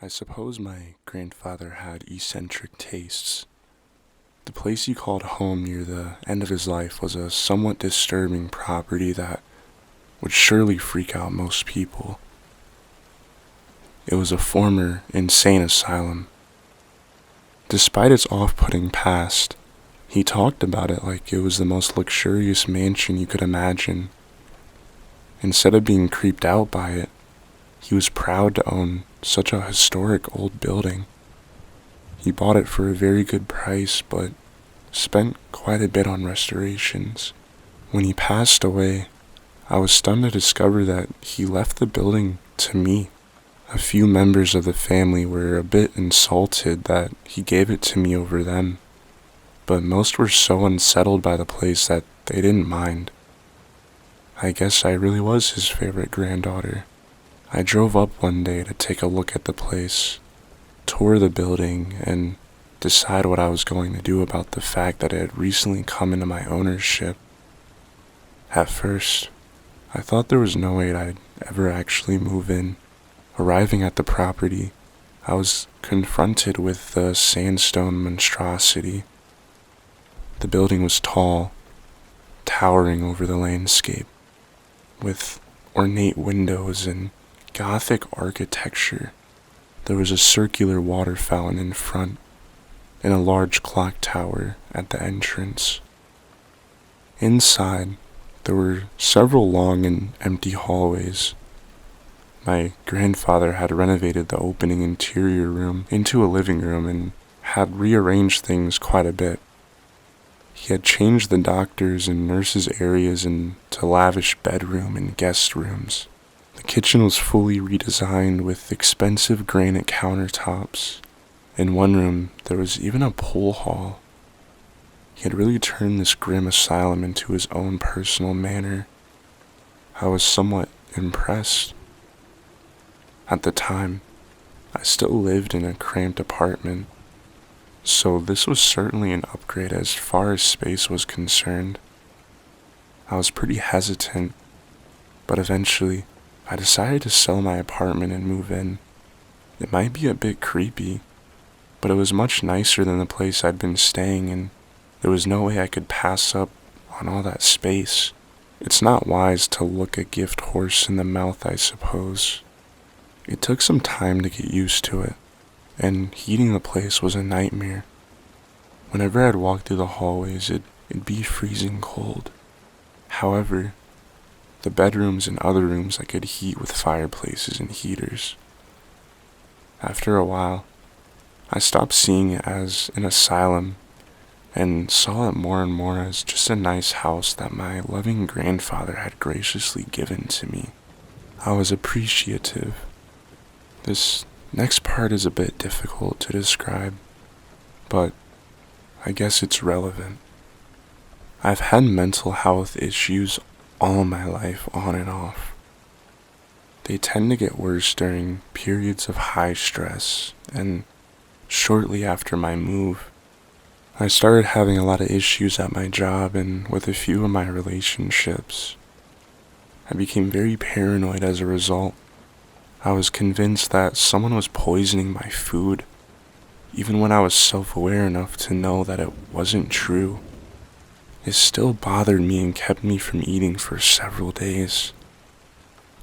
I suppose my grandfather had eccentric tastes. The place he called home near the end of his life was a somewhat disturbing property that would surely freak out most people. It was a former insane asylum. Despite its off-putting past, he talked about it like it was the most luxurious mansion you could imagine. Instead of being creeped out by it, he was proud to own such a historic old building. He bought it for a very good price, but spent quite a bit on restorations. When he passed away, I was stunned to discover that he left the building to me. A few members of the family were a bit insulted that he gave it to me over them, but most were so unsettled by the place that they didn't mind. I guess I really was his favorite granddaughter. I drove up one day to take a look at the place, tour the building, and decide what I was going to do about the fact that it had recently come into my ownership. At first, I thought there was no way I'd ever actually move in. Arriving at the property, I was confronted with the sandstone monstrosity. The building was tall, towering over the landscape, with ornate windows and Gothic architecture. There was a circular water fountain in front and a large clock tower at the entrance. Inside, there were several long and empty hallways. My grandfather had renovated the opening interior room into a living room and had rearranged things quite a bit. He had changed the doctors' and nurses' areas into lavish bedroom and guest rooms. The kitchen was fully redesigned with expensive granite countertops. In one room, there was even a pool hall. He had really turned this grim asylum into his own personal manor. I was somewhat impressed. At the time, I still lived in a cramped apartment, so this was certainly an upgrade as far as space was concerned. I was pretty hesitant, but eventually, I decided to sell my apartment and move in. It might be a bit creepy, but it was much nicer than the place I'd been staying in. There was no way I could pass up on all that space. It's not wise to look a gift horse in the mouth, I suppose. It took some time to get used to it, and heating the place was a nightmare. Whenever I'd walk through the hallways, it'd be freezing cold. However, the bedrooms and other rooms I could heat with fireplaces and heaters. After a while, I stopped seeing it as an asylum and saw it more and more as just a nice house that my loving grandfather had graciously given to me. I was appreciative. This next part is a bit difficult to describe, but I guess it's relevant. I've had mental health issues all my life, on and off. They tend to get worse during periods of high stress, and shortly after my move, I started having a lot of issues at my job and with a few of my relationships. I became very paranoid as a result. I was convinced that someone was poisoning my food, even when I was self-aware enough to know that it wasn't true. It still bothered me and kept me from eating for several days.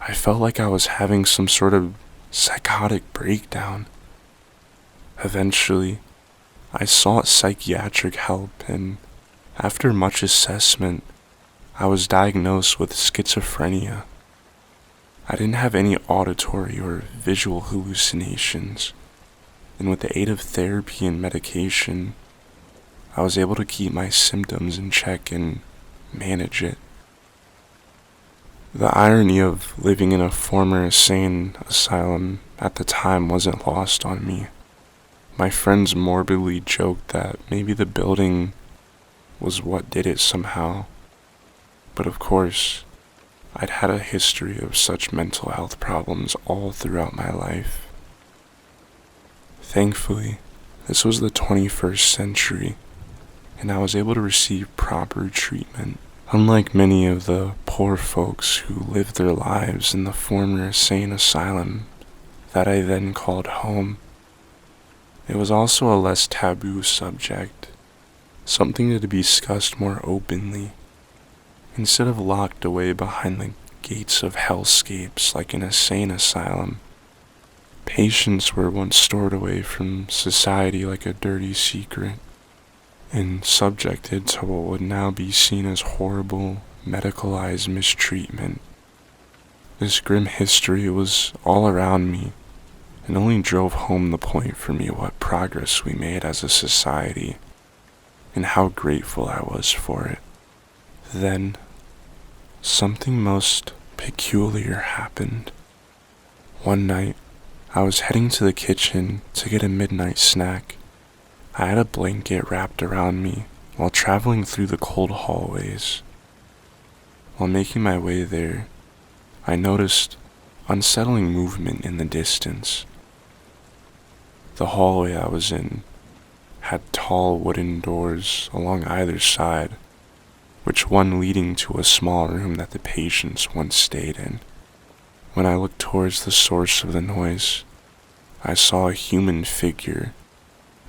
I felt like I was having some sort of psychotic breakdown. Eventually, I sought psychiatric help, and after much assessment, I was diagnosed with schizophrenia. I didn't have any auditory or visual hallucinations, and with the aid of therapy and medication, I was able to keep my symptoms in check and manage it. The irony of living in a former insane asylum at the time wasn't lost on me. My friends morbidly joked that maybe the building was what did it somehow, but of course, I'd had a history of such mental health problems all throughout my life. Thankfully, this was the 21st century, and I was able to receive proper treatment. Unlike many of the poor folks who lived their lives in the former insane asylum that I then called home. It was also a less taboo subject, something to be discussed more openly, instead of locked away behind the gates of hellscapes like an insane asylum. Patients were once stored away from society like a dirty secret, and subjected to what would now be seen as horrible, medicalized mistreatment. This grim history was all around me, and only drove home the point for me what progress we made as a society, and how grateful I was for it. Then, something most peculiar happened. One night, I was heading to the kitchen to get a midnight snack. I had a blanket wrapped around me while traveling through the cold hallways. While making my way there, I noticed unsettling movement in the distance. The hallway I was in had tall wooden doors along either side, which one leading to a small room that the patients once stayed in. When I looked towards the source of the noise, I saw a human figure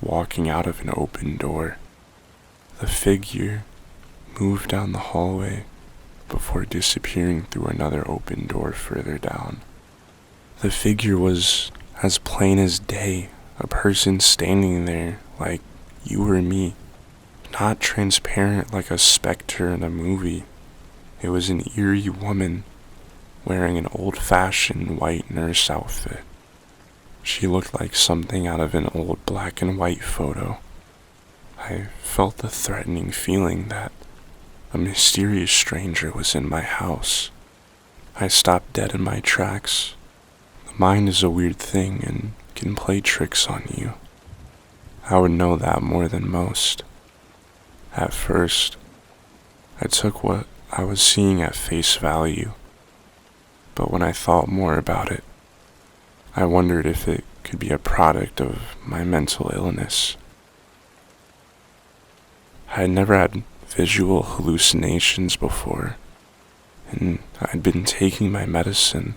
walking out of an open door. The figure moved down the hallway before disappearing through another open door further down. The figure was as plain as day, a person standing there like you or me, not transparent like a specter in a movie. It was an eerie woman wearing an old-fashioned white nurse outfit. She looked like something out of an old black and white photo. I felt the threatening feeling that a mysterious stranger was in my house. I stopped dead in my tracks. The mind is a weird thing and can play tricks on you. I would know that more than most. At first, I took what I was seeing at face value. But when I thought more about it, I wondered if it could be a product of my mental illness. I had never had visual hallucinations before, and I'd been taking my medicine.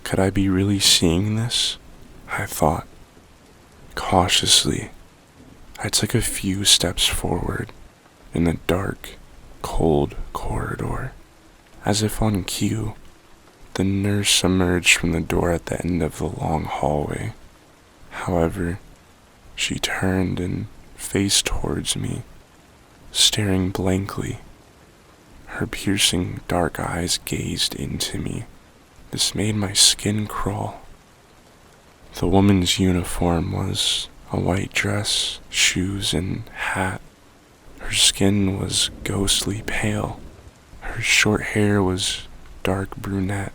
Could I be really seeing this? I thought. Cautiously, I took a few steps forward in the dark, cold corridor. As if on cue, the nurse emerged from the door at the end of the long hallway. However, she turned and faced towards me, staring blankly. Her piercing dark eyes gazed into me. This made my skin crawl. The woman's uniform was a white dress, shoes, and hat. Her skin was ghostly pale. Her short hair was dark brunette.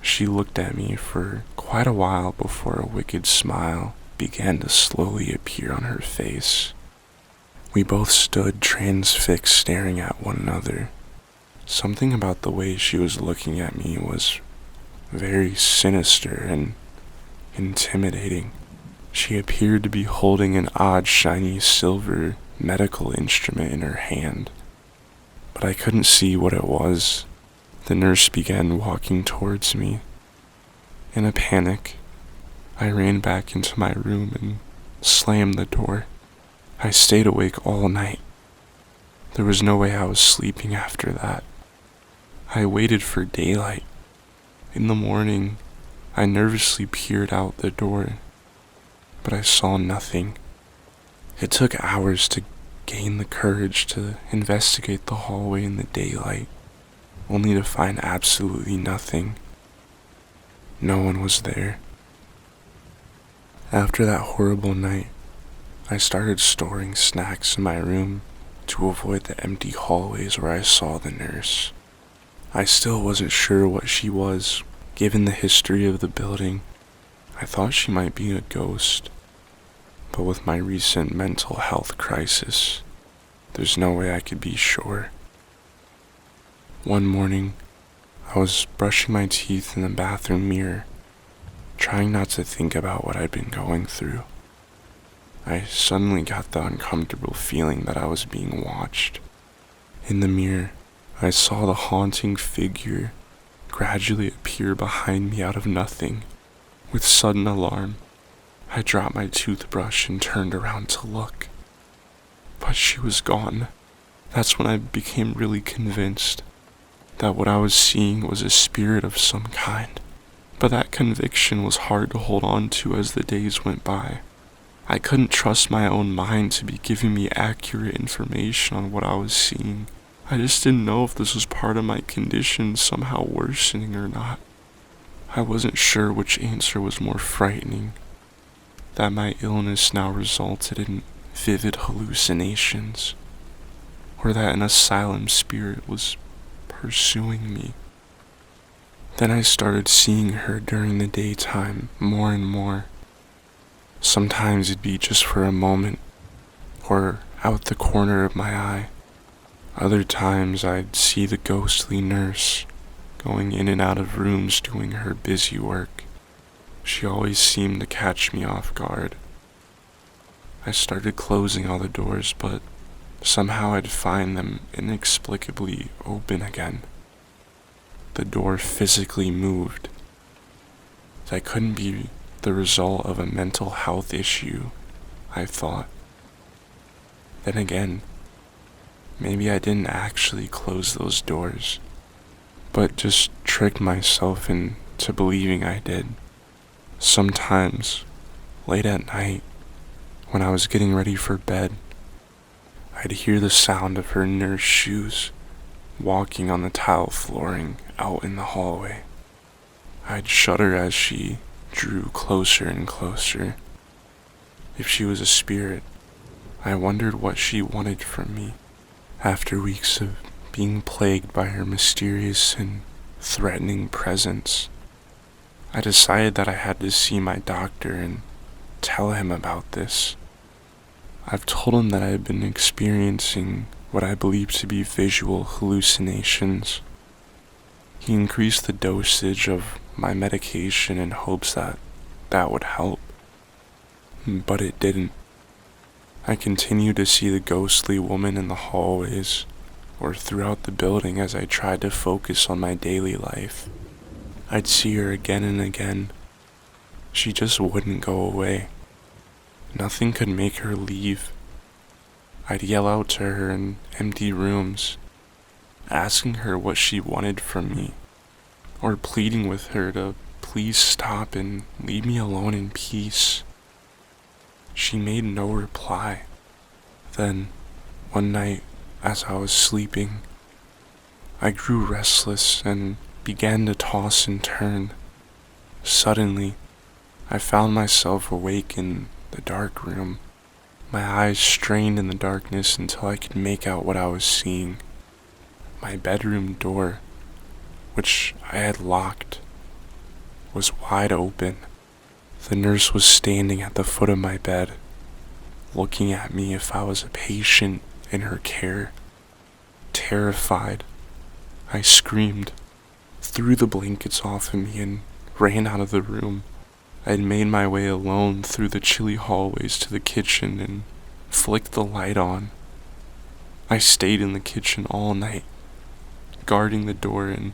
She looked at me for quite a while before a wicked smile began to slowly appear on her face. We both stood transfixed, staring at one another. Something about the way she was looking at me was very sinister and intimidating. She appeared to be holding an odd shiny silver medical instrument in her hand, but I couldn't see what it was. The nurse began walking towards me. In a panic, I ran back into my room and slammed the door. I stayed awake all night. There was no way I was sleeping after that. I waited for daylight. In the morning, I nervously peered out the door, but I saw nothing. It took hours to gain the courage to investigate the hallway in the daylight, only to find absolutely nothing. No one was there. After that horrible night, I started storing snacks in my room to avoid the empty hallways where I saw the nurse. I still wasn't sure what she was, given the history of the building. I thought she might be a ghost, but with my recent mental health crisis, there's no way I could be sure. One morning, I was brushing my teeth in the bathroom mirror, trying not to think about what I'd been going through. I suddenly got the uncomfortable feeling that I was being watched. In the mirror, I saw the haunting figure gradually appear behind me out of nothing. With sudden alarm, I dropped my toothbrush and turned around to look. But she was gone. That's when I became really convinced that what I was seeing was a spirit of some kind. But that conviction was hard to hold on to as the days went by. I couldn't trust my own mind to be giving me accurate information on what I was seeing. I just didn't know if this was part of my condition somehow worsening or not. I wasn't sure which answer was more frightening, that my illness now resulted in vivid hallucinations, or that an asylum spirit was pursuing me. Then I started seeing her during the daytime more and more. Sometimes it'd be just for a moment, or out the corner of my eye. Other times I'd see the ghostly nurse going in and out of rooms doing her busy work. She always seemed to catch me off guard. I started closing all the doors, but somehow I'd find them inexplicably open again. The door physically moved. That couldn't be the result of a mental health issue, I thought. Then again, maybe I didn't actually close those doors, but just tricked myself into believing I did. Sometimes, late at night, when I was getting ready for bed, I'd hear the sound of her nurse shoes walking on the tile flooring out in the hallway. I'd shudder as she drew closer and closer. If she was a spirit, I wondered what she wanted from me. After weeks of being plagued by her mysterious and threatening presence, I decided that I had to see my doctor and tell him about this. I've told him that I had been experiencing what I believe to be visual hallucinations. He increased the dosage of my medication in hopes that that would help, but it didn't. I continued to see the ghostly woman in the hallways or throughout the building as I tried to focus on my daily life. I'd see her again and again. She just wouldn't go away. Nothing could make her leave. I'd yell out to her in empty rooms, asking her what she wanted from me, or pleading with her to please stop and leave me alone in peace. She made no reply. Then, one night, as I was sleeping, I grew restless and began to toss and turn. Suddenly, I found myself awake in the dark room, my eyes strained in the darkness until I could make out what I was seeing. My bedroom door, which I had locked, was wide open. The nurse was standing at the foot of my bed, looking at me if I was a patient in her care. Terrified, I screamed, threw the blankets off of me, and ran out of the room. I had made my way alone through the chilly hallways to the kitchen and flicked the light on. I stayed in the kitchen all night, guarding the door and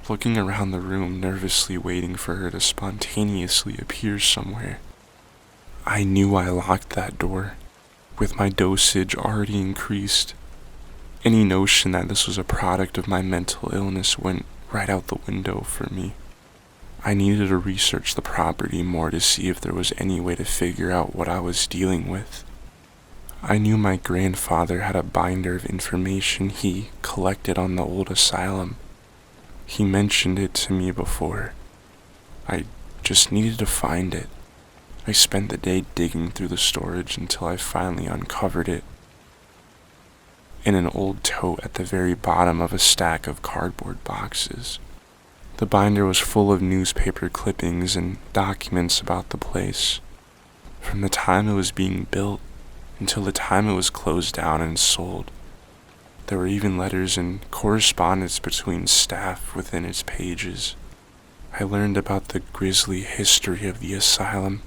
looking around the room, nervously waiting for her to spontaneously appear somewhere. I knew I locked that door, with my dosage already increased. Any notion that this was a product of my mental illness went right out the window for me. I needed to research the property more to see if there was any way to figure out what I was dealing with. I knew my grandfather had a binder of information he collected on the old asylum. He mentioned it to me before. I just needed to find it. I spent the day digging through the storage until I finally uncovered it. In an old tote at the very bottom of a stack of cardboard boxes. The binder was full of newspaper clippings and documents about the place, from the time it was being built until the time it was closed down and sold. There were even letters and correspondence between staff within its pages. I learned about the grisly history of the asylum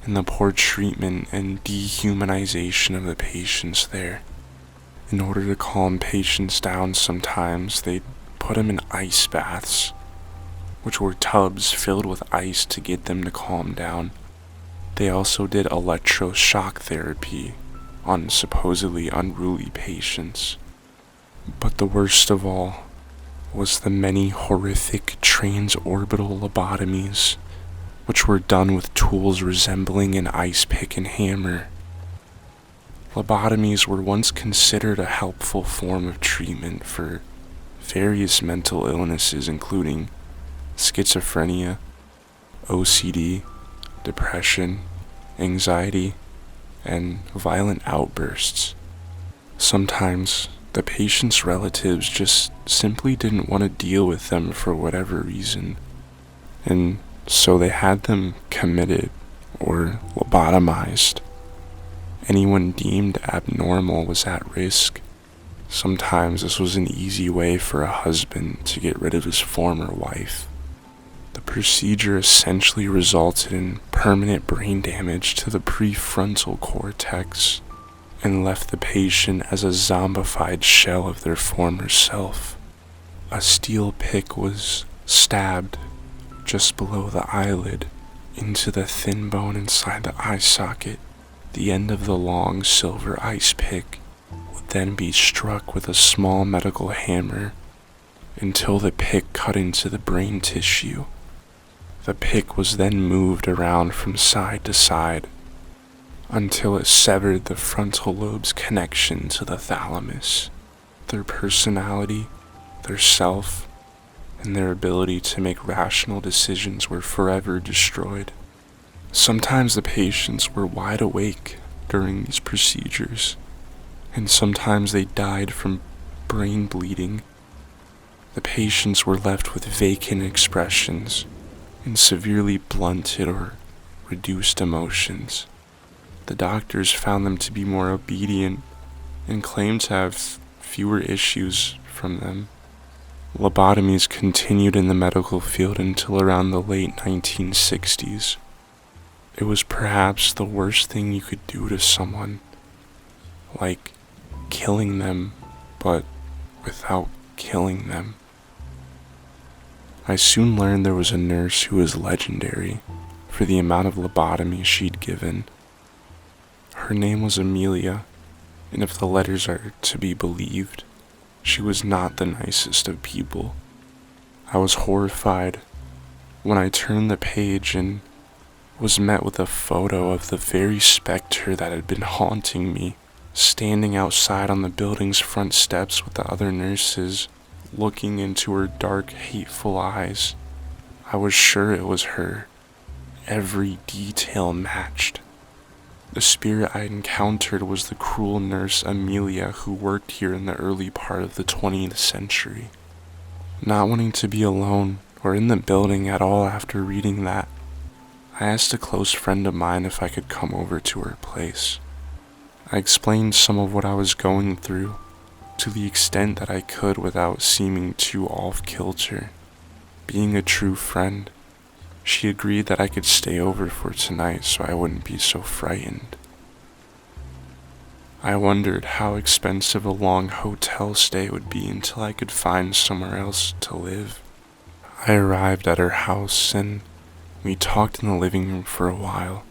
and the poor treatment and dehumanization of the patients there. In order to calm patients down sometimes, they'd put them in ice baths. which were tubs filled with ice to get them to calm down. They also did electroshock therapy on supposedly unruly patients. But the worst of all was the many horrific transorbital lobotomies, which were done with tools resembling an ice pick and hammer. Lobotomies were once considered a helpful form of treatment for various mental illnesses, including schizophrenia, OCD, depression, anxiety, and violent outbursts. Sometimes the patient's relatives just simply didn't want to deal with them for whatever reason, and so they had them committed or lobotomized. Anyone deemed abnormal was at risk. Sometimes this was an easy way for a husband to get rid of his former wife. The procedure essentially resulted in permanent brain damage to the prefrontal cortex and left the patient as a zombified shell of their former self. A steel pick was stabbed just below the eyelid into the thin bone inside the eye socket. The end of the long silver ice pick would then be struck with a small medical hammer until the pick cut into the brain tissue. The pick was then moved around from side to side until it severed the frontal lobe's connection to the thalamus. Their personality, their self, and their ability to make rational decisions were forever destroyed. Sometimes the patients were wide awake during these procedures, and sometimes they died from brain bleeding. The patients were left with vacant expressions and severely blunted or reduced emotions. The doctors found them to be more obedient and claimed to have fewer issues from them. Lobotomies continued in the medical field until around the late 1960s. It was perhaps the worst thing you could do to someone, like killing them, but without killing them. I soon learned there was a nurse who was legendary for the amount of lobotomies she'd given. Her name was Amelia, and if the letters are to be believed, she was not the nicest of people. I was horrified when I turned the page and was met with a photo of the very specter that had been haunting me, standing outside on the building's front steps with the other nurses, looking into her dark, hateful eyes. I was sure it was her. Every detail matched. The spirit I encountered was the cruel nurse Amelia who worked here in the early part of the 20th century. Not wanting to be alone or in the building at all after reading that, I asked a close friend of mine if I could come over to her place. I explained some of what I was going through, to the extent that I could without seeming too off-kilter. Being a true friend, she agreed that I could stay over for tonight so I wouldn't be so frightened. I wondered how expensive a long hotel stay would be until I could find somewhere else to live. I arrived at her house and we talked in the living room for a while.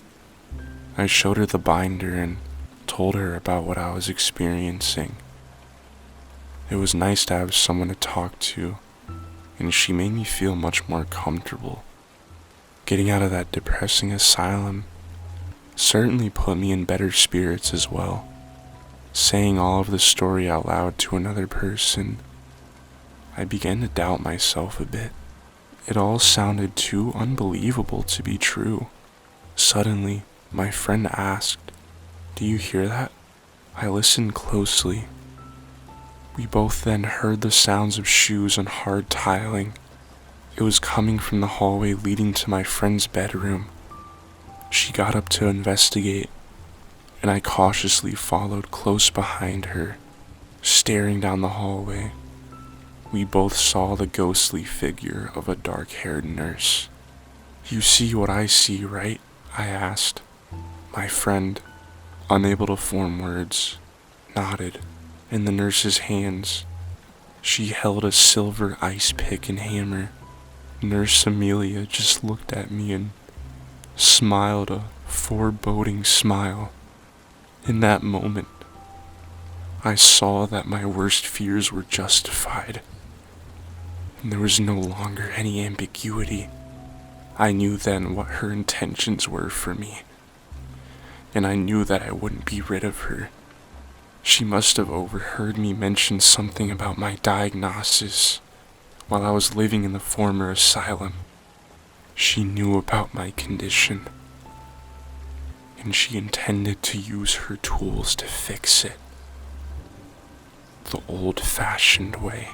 I showed her the binder and told her about what I was experiencing. It was nice to have someone to talk to, and she made me feel much more comfortable. Getting out of that depressing asylum certainly put me in better spirits as well. Saying all of the story out loud to another person, I began to doubt myself a bit. It all sounded too unbelievable to be true. Suddenly, my friend asked, "Do you hear that?" I listened closely. We both then heard the sounds of shoes on hard tiling. It was coming from the hallway leading to my friend's bedroom. She got up to investigate, and I cautiously followed close behind her, staring down the hallway. We both saw the ghostly figure of a dark-haired nurse. "You see what I see, right?" I asked. My friend, unable to form words, nodded. In the nurse's hands, she held a silver ice pick and hammer. Nurse Amelia just looked at me and smiled a foreboding smile. In that moment, I saw that my worst fears were justified, and there was no longer any ambiguity. I knew then what her intentions were for me, and I knew that I wouldn't be rid of her. She must have overheard me mention something about my diagnosis while I was living in the former asylum. She knew about my condition, and she intended to use her tools to fix it the old-fashioned way.